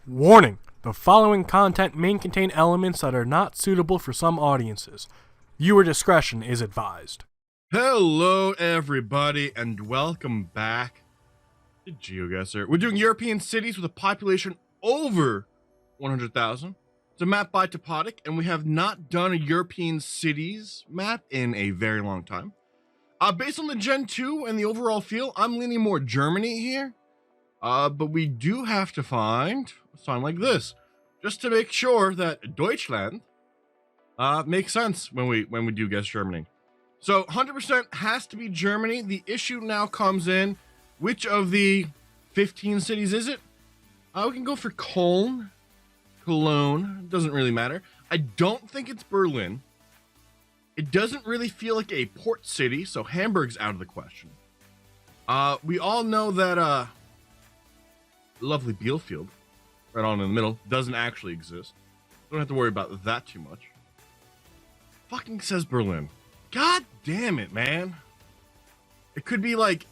Warning: the following content may contain elements that are not suitable for some audiences. Viewer discretion is advised. Hello, everybody, and welcome back to Geoguessr. We're doing European cities with a population over 100,000. It's a map by Topodic, and we have not done a European cities map in a very long time. Based on the Gen 2 and the overall feel, I'm leaning more Germany here. But we do have to find a sign like this, just to make sure that Deutschland makes sense when we do guess Germany. So 100% has to be Germany. The issue now comes in, which of the 15 cities is it? We can go for Cologne, doesn't really matter. I don't think it's Berlin. It doesn't really feel like a port city, so Hamburg's out of the question. We all know that lovely Bielefeld, right on in the middle, doesn't actually exist. Don't have to worry about that too much. Fucking says Berlin. God damn it, man. It could be like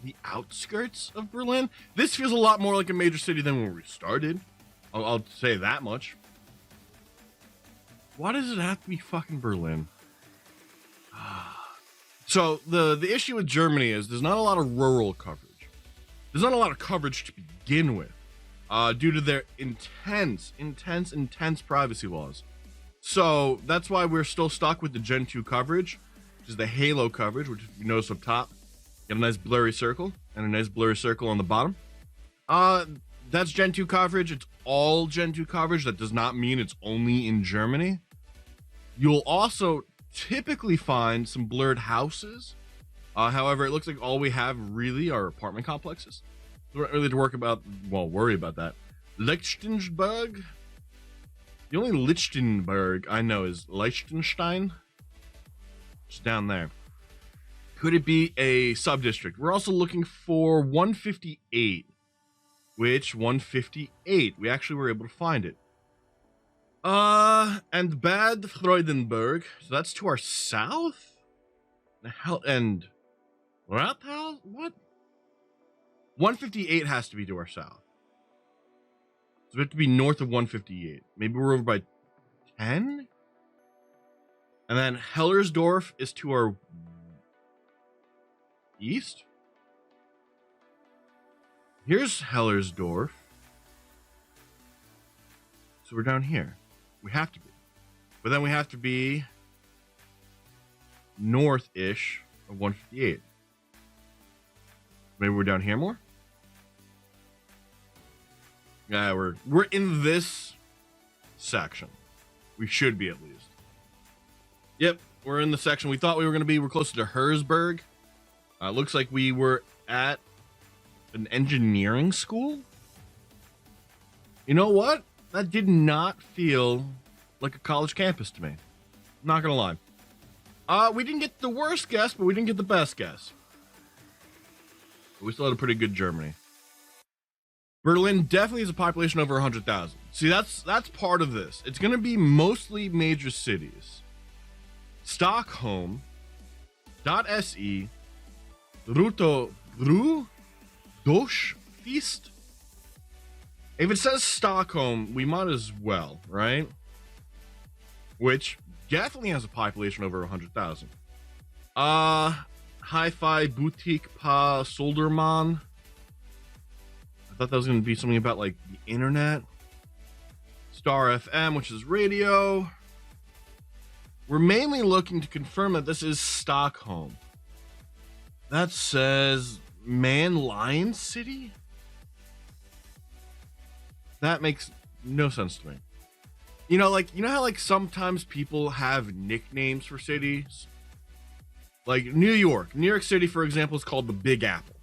the outskirts of Berlin. This feels a lot more like a major city than when we started. I'll say that much. Why does it have to be fucking Berlin? So the issue with Germany is there's not a lot of rural coverage. There's not a lot of coverage to begin with, due to their intense privacy laws. So that's why we're still stuck with the Gen 2 coverage, which is the halo coverage, which you notice up top, got a nice blurry circle and a nice blurry circle on the bottom. That's Gen 2 coverage. It's all Gen 2 coverage. That does not mean it's only in Germany. You'll also typically find some blurred houses. However, it looks like all we have really are apartment complexes. We don't really have to worry about that. Liechtenberg. The only Lichtenberg I know is Liechtenstein. It's down there. Could it be a sub-district? We're also looking for 158. Which 158? We actually were able to find it. And Bad Freudenberg. So that's to our south? The hell, and Rathaus? What? 158 has to be to our south. So we have to be north of 158. Maybe we're over by 10? And then Hellersdorf is to our east? Here's Hellersdorf. So we're down here. We have to be. But then we have to be north-ish of 158. Maybe we're down here more? Yeah, we're in this section. We should be, at least. Yep, we're in the section we thought we were going to be. We're closer to Herzberg. Looks like we were at an engineering school. You know what? That did not feel like a college campus to me. Not gonna lie. We didn't get the worst guess, but we didn't get the best guess. But we still had a pretty good Germany. Berlin definitely has a population over 100,000. See, that's part of this. It's gonna be mostly major cities. Stockholm, .se, Dosh Feast. If it says Stockholm, we might as well, right? Which definitely has a population over 100,000. Hi-Fi Boutique Pa Solderman. I thought that was going to be something about like the internet. Star FM, which is radio. We're mainly looking to confirm that this is Stockholm. That says Man Lion City? That makes no sense to me. You know how like sometimes people have nicknames for cities? Like New York City, for example, is called the Big Apple.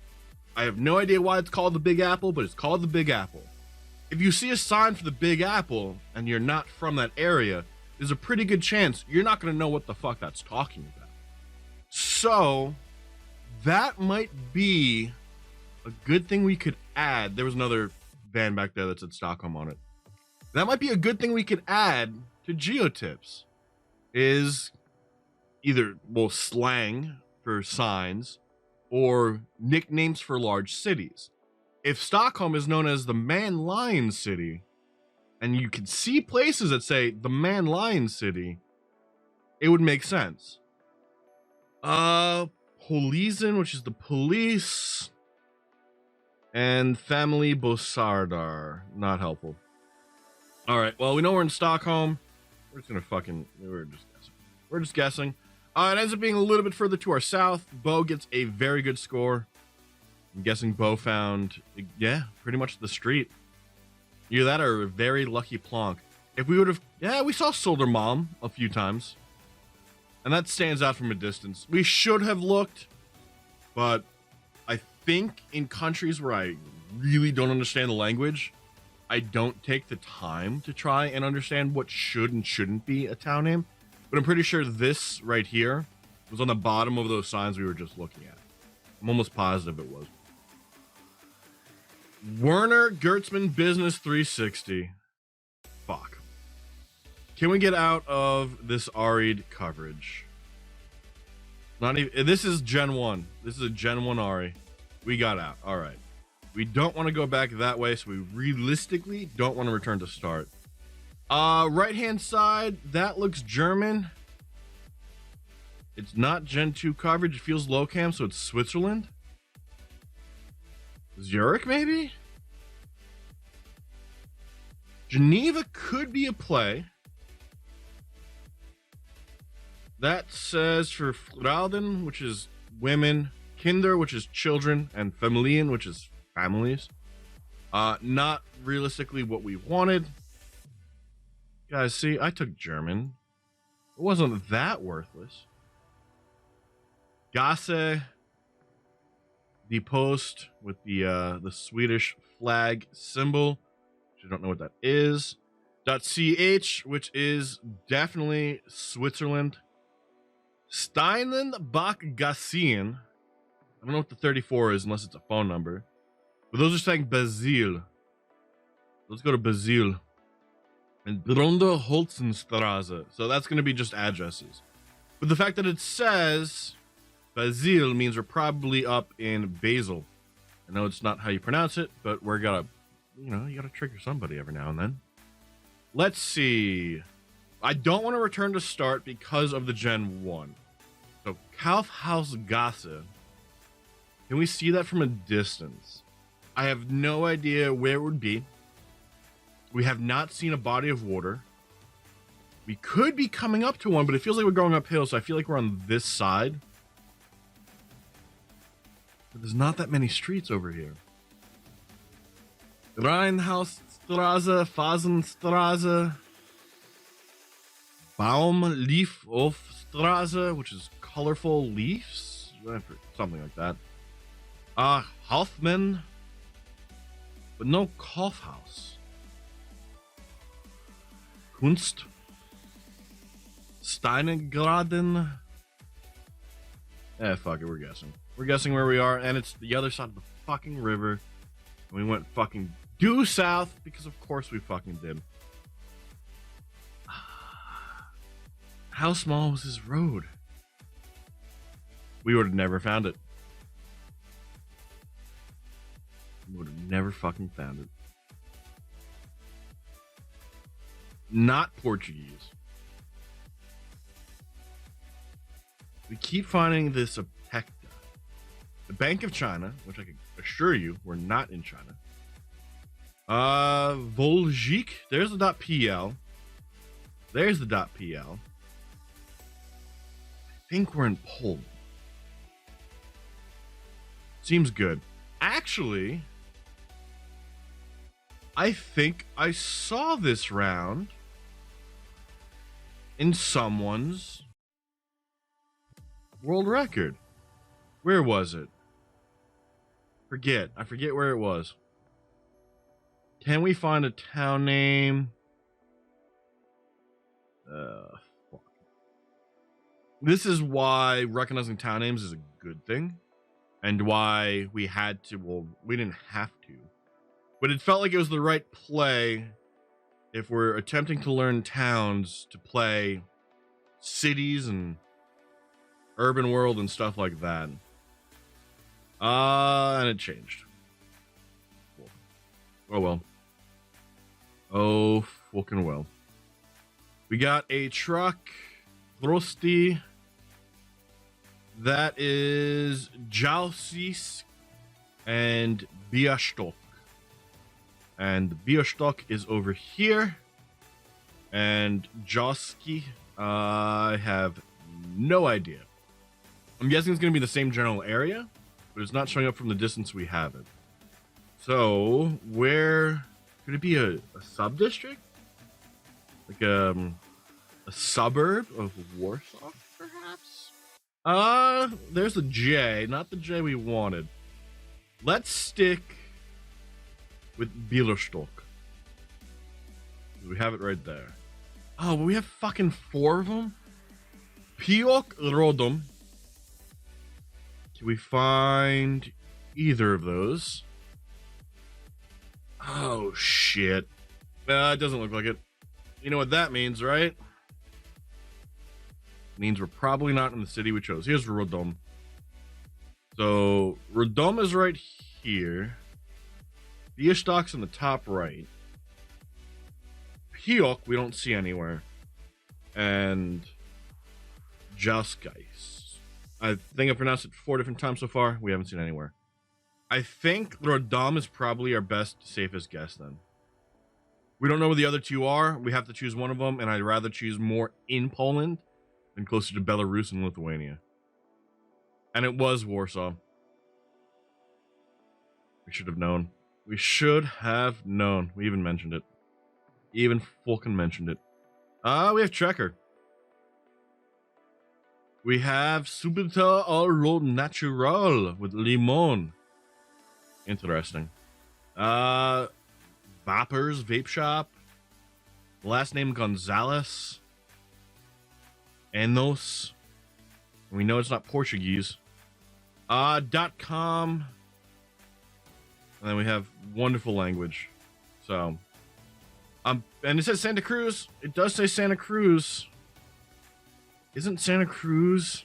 I have no idea why it's called the Big Apple, but it's called the Big Apple. If you see a sign for the Big Apple and you're not from that area, there's a pretty good chance you're not going to know what the fuck that's talking about. So that might be a good thing we could add. There was another van back there that said Stockholm on it. That might be a good thing we could add to geotips, is either slang for signs or nicknames for large cities. if Stockholm is known as the Man-Lion City, and you can see places that say the Man-Lion City, it would make sense. Polisen, which is the police, and Family Bosardar, not helpful. All right, well, we know we're in Stockholm. We're just guessing. It ends up being a little bit further to our south. Bo gets a very good score. I'm guessing Bo found, yeah, pretty much the street. Either that or a very lucky plonk. If we would have, yeah, we saw Soldermalm a few times. And that stands out from a distance. We should have looked, but I think in countries where I really don't understand the language, I don't take the time to try and understand what should and shouldn't be a town name. But I'm pretty sure this right here was on the bottom of those signs we were just looking at. I'm almost positive it was. Werner Gertzman Business 360. Fuck. Can we get out of this Aried coverage? Not even. This is Gen 1. This is a Gen 1 Ari. We got out. All right. We don't want to go back that way, so we realistically don't want to return to start. Right-hand side, that looks German. It's not Gen 2 coverage. It feels low cam, so it's Switzerland. Zurich, maybe? Geneva could be a play. That says for Frauden, which is women, Kinder, which is children, and Familien, which is families. Not realistically what we wanted. Guys, see, I took German. It wasn't that worthless. Gasse, the post with the Swedish flag symbol, which I don't know what that is. .ch, which is definitely Switzerland. Steinenbach Gassien. I don't know what the 34 is unless it's a phone number. But those are saying Basile. Let's go to Basile. And Grunde Holzenstraße. So that's going to be just addresses. But the fact that it says Basile means we're probably up in Basel. I know it's not how you pronounce it, but we're gonna, you gotta trigger somebody every now and then. Let's see. I don't want to return to start because of the Gen 1. So Kaufhausgasse. Can we see that from a distance? I have no idea where it would be. We have not seen a body of water. We could be coming up to one, but it feels like we're going uphill, so I feel like we're on this side. But there's not that many streets over here. Rheinhausstraße, Phasenstraße, Baumliefhofstraße, which is colorful leaves, something like that. Hoffmann, but no Kaufhaus. Kunst, Steinegraden. Fuck it, we're guessing. We're guessing where we are, and it's the other side of the fucking river. And we went fucking due south because of course we fucking did. How small was this road? We would have never found it. We would have never fucking found it. Not Portuguese. We keep finding this Apecta. The Bank of China, which I can assure you we're not in China. Volgic. There's the .pl. There's the .pl. I think we're in Poland. Seems good. Actually, I think I saw this round in someone's world record. Where was it? I forget where it was. Can we find a town name? Fuck. This is why recognizing town names is a good thing. And why we had to, well, we didn't have to. But it felt like it was the right play if we're attempting to learn towns to play cities and urban world and stuff like that. And it changed. Oh well. Oh fucking well. We got a truck. Rosti. That is Jalsis and Biastok. And Biastok is over here. And Joski, I have no idea. I'm guessing it's going to be the same general area, but it's not showing up from the distance we have it. So, where could it be a sub-district? Like a suburb of Warsaw, perhaps? There's the J, not the J we wanted. Let's stick with Bielostok. We have it right there. Oh, but we have fucking 4 of them? Piok Rodom. Can we find either of those? Oh, shit. It doesn't look like it. You know what that means, right? It means we're probably not in the city we chose. Here's Rodom. So, Rodom is right here. Biestok's in the top right. Piok we don't see anywhere. And Jaskais. I think I pronounced it 4 different times so far. We haven't seen anywhere. I think Rodom is probably our best, safest guess then. We don't know where the other 2 are. We have to choose one of them, and I'd rather choose more in Poland than closer to Belarus and Lithuania. And it was Warsaw. We should have known. We should have known. We even mentioned it. Even fucking mentioned it. We have Trekker. We have Subita al Road Natural with Limon. Interesting. Vapors Vape Shop. Last name Gonzalez. Enos. We know it's not Portuguese. .com. And then we have wonderful language. So, and it says Santa Cruz. It does say Santa Cruz. Isn't Santa Cruz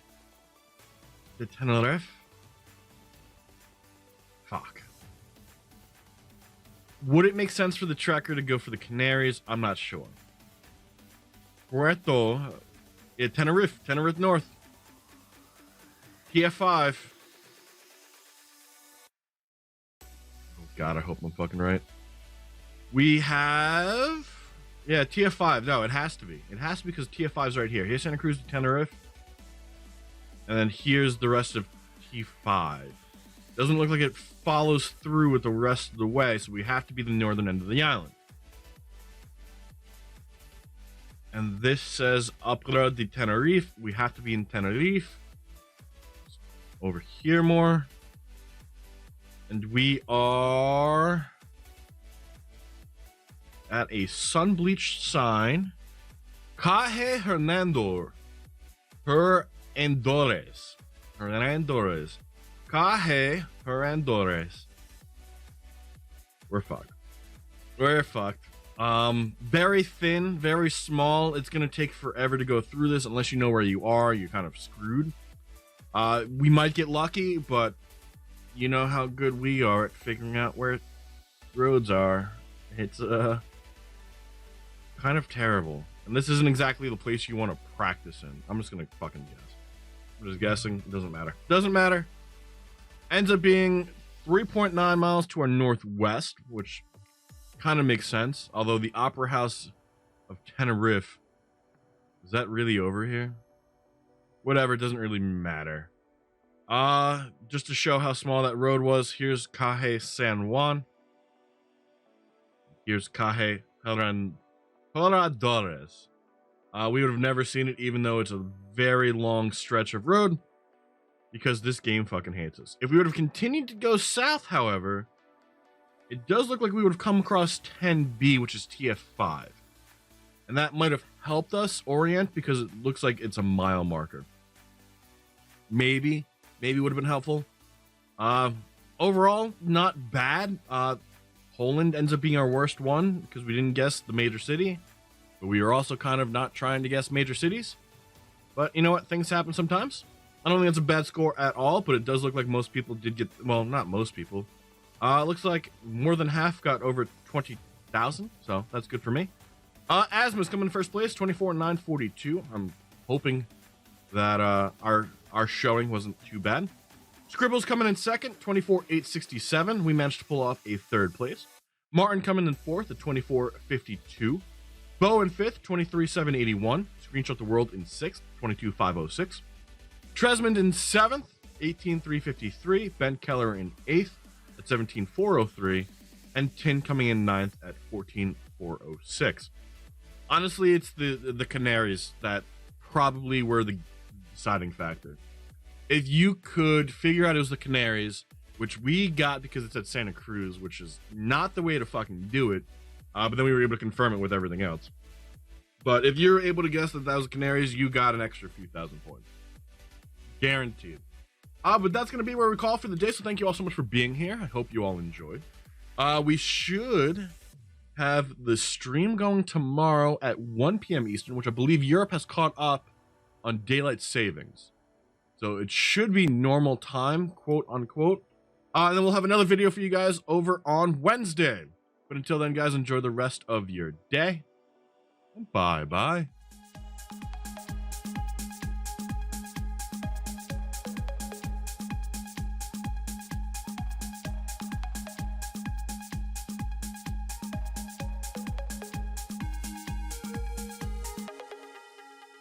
the Tenerife? Fuck. Would it make sense for the Trekker to go for the Canaries? I'm not sure. Puerto, Tenerife North. TF5. Oh God, I hope I'm fucking right. We have, yeah, TF5. No, it has to be. It has to be because TF5's right here. Here's Santa Cruz to Tenerife. And then here's the rest of T5. Doesn't look like it follows through with the rest of the way, so we have to be the northern end of the island. And this says Upgrade de Tenerife. We have to be in Tenerife. Over here more. And we are at a sun-bleached sign. Caje Hernandor. Hernandores. Caje Hernandores. We're fucked. We're fucked. Very thin, very small. It's gonna take forever to go through this. Unless you know where you are, you're kind of screwed. We might get lucky, but you know how good we are at figuring out where roads are. It's kind of terrible. And this isn't exactly the place you want to practice in. I'm just gonna fucking guess. I'm just guessing. It doesn't matter. Doesn't matter. Ends up being 3.9 miles to our northwest, which kind of makes sense. Although the Opera House of Tenerife, is that really over here? Whatever, it doesn't really matter. Just to show how small that road was, here's Caje San Juan. Here's Caje Herradores. We would have never seen it, even though it's a very long stretch of road, because this game fucking hates us. If we would have continued to go south, however, it does look like we would have come across 10B, which is TF5. And that might have helped us orient, because it looks like it's a mile marker. Maybe would have been helpful. Overall, not bad. Poland ends up being our worst one, because we didn't guess the major city. But we were also kind of not trying to guess major cities. But you know what? Things happen sometimes. I don't think it's a bad score at all, but it does look like most people did get... Well, not most people. Looks like more than half got over 20,000, so that's good for me. Asma's coming in first place, 24,942. I'm hoping that our showing wasn't too bad. Scribble's coming in second, 24,867. We managed to pull off a third place. Martin coming in fourth at 24,52. Bo in fifth, 23,781. Screenshot the World in sixth, 22,506. Tresmond in seventh, 18,353. Ben Keller in eighth at 17,403. And Tin coming in ninth at 14,406. Honestly, it's the Canaries that probably were the deciding factor. If you could figure out it was the Canaries, which we got because it's at Santa Cruz, which is not the way to fucking do it, but then we were able to confirm it with everything else. But if you're able to guess that was the Canaries, you got an extra few thousand points. Guaranteed. But that's going to be where we call for the day, so thank you all so much for being here. I hope you all enjoyed. We should have the stream going tomorrow at 1 p.m. Eastern, which I believe Europe has caught up on daylight savings. So it should be normal time, quote unquote. And then we'll have another video for you guys over on Wednesday. But until then, guys, enjoy the rest of your day. And bye-bye.